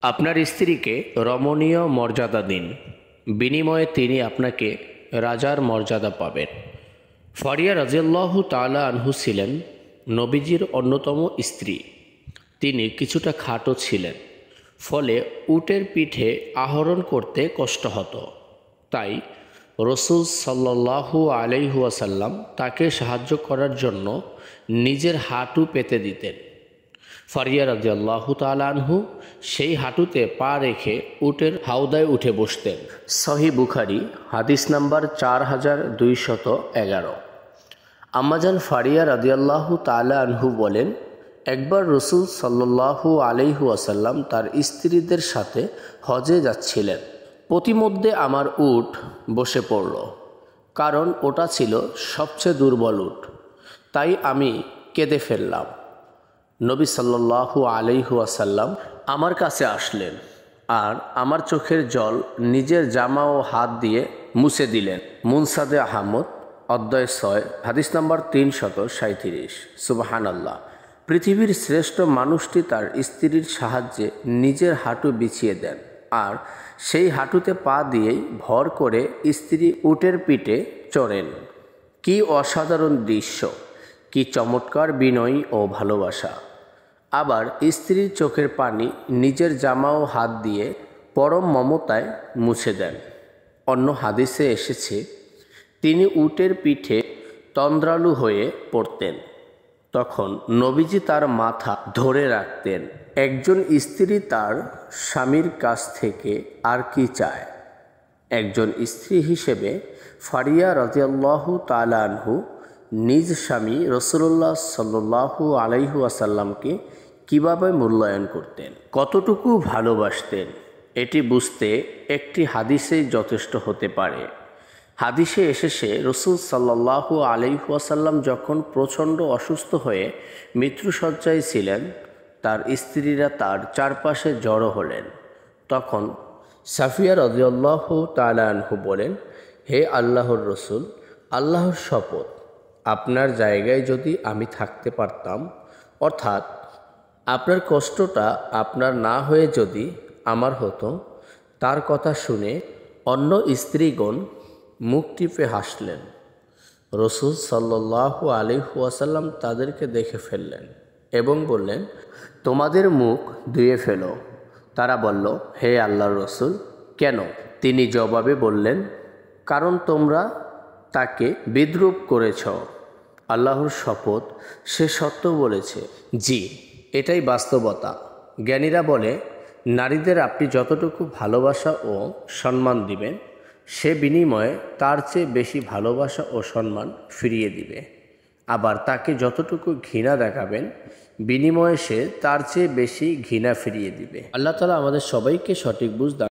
আপনার স্ত্রীকে রমণীয় মর্যাদা দিন, বিনিময়ে তিনি আপনাকে রাজার মর্যাদা পাবেন। ফারিয়া রাদিয়াল্লাহু তাআলা আনহু ছিলেন নবীজির অন্যতম স্ত্রী। তিনি কিছুটা খাটো ছিলেন, ফলে উটের পিঠে আরোহণ করতে কষ্ট হতো। তাই রাসূল সাল্লাল্লাহু আলাইহি ওয়াসাল্লাম তাকে সাহায্য করার জন্য নিজের হাঁটু পেতে দিতেন। ফারিয়া রাদিয়াল্লাহু তাআলা আনহু সেই হাঁটুতে পা রেখে উটের হাউদায় উঠে বসতেন। সহিহ বুখারী হাদিস নাম্বার 4211। আম্মাজান ফারিয়া রাদিয়াল্লাহু তাআলা আনহু বলেন, একবার রাসূল সাল্লাল্লাহু আলাইহি ওয়াসাল্লাম তার স্ত্রীদের সাথে হজে যাচ্ছিলেন। প্রতিমধ্যে আমার উট বসে পড়ল, কারণ ওটা ছিল সবচেয়ে দুর্বল উট। তাই আমি কেঁদে ফেললাম। নবী সাল্লাল্লাহু আলাইহি ওয়াসাল্লাম আমার কাছে আসলেন আর আমার চোখের জল নিজের জামা ও হাত দিয়ে মুছে দিলেন। মুনসাদে আহমদ অধ্যায় 6 হাদিস নাম্বার 337। সুবহানাল্লাহ। পৃথিবীর শ্রেষ্ঠ মানুষটি তার স্ত্রীর সাহায্যে নিজের হাঁটু বিছিয়ে দেন আর সেই হাঁটুতে পা দিয়েই ভর করে স্ত্রী উটের পিঠে চড়েন। কি অসাধারণ দৃশ্য, কি চমৎকার বিনয় ও ভালোবাসা। আবার স্ত্রীর চোখের পানি নিজের জামা ও হাত দিয়ে পরম মমতায় মুছে দেন। অন্য হাদিসে এসেছে, তিনি উটের পিঠে তন্দ্রালু হয়ে পড়তেন, তখন নবীজি তার মাথা ধরে রাখতেন। একজন স্ত্রী তার স্বামীর কাছ থেকে আর কি চায়? একজন স্ত্রী হিসেবে ফারিয়া রাদিয়াল্লাহু তাআলা আনহু নিজ স্বামী রাসূলুল্লাহ সাল্লাল্লাহু আলাইহি ওয়াসাল্লামকে কীভাবে মূল্যায়ন করতেন, কতটুকু ভালোবাসতেন, এটি বুঝতে একটি হাদিসেই যথেষ্ট হতে পারে। হাদিসে এসেছে, রাসূল সাল্লাল্লাহু আলাইহি ওয়াসাল্লাম যখন প্রচণ্ড অসুস্থ হয়ে মৃত্যুশয্যায় ছিলেন, তার স্ত্রীরা তার চারপাশে জড়ো হলেন। তখন সাফিয়া রাদিয়াল্লাহু তাআলা আনহু বলেন, হে আল্লাহর রাসূল, আল্লাহর শপথ, আপনার জায়গায় যদি আমি থাকতে পারতাম, অর্থাৎ আপনার কষ্টটা আপনার না হয়ে যদি আমার হতো। তার কথা শুনে অন্য স্ত্রীগণ মুখ টিপে হাসলেন। রাসূল সাল্লাল্লাহু আলাইহি ওয়াসাল্লাম তাদেরকে দেখে ফেললেন এবং বললেন, তোমাদের মুখ ধুয়ে ফেলো। তারা বলল, হে আল্লাহর রাসূল, কেন? তিনি জবাবে বললেন, কারণ তোমরা তাকে বিদ্রূপ করেছ। আল্লাহর শপথ, সে সত্য বলেছে। জি, এটাই বাস্তবতা। জ্ঞানীরা বলে, নারীদের আপনি যতটুকু ভালোবাসা ও সম্মান দিবেন, সে বিনিময়ে তার চেয়ে বেশি ভালোবাসা ও সম্মান ফিরিয়ে দিবে। আবার তাকে যতটুকু ঘৃণা দেখাবেন, বিনিময়ে সে তার চেয়ে বেশি ঘৃণা ফিরিয়ে দিবে। আল্লাহ তাআলা আমাদের সবাইকে সঠিক বুঝ দান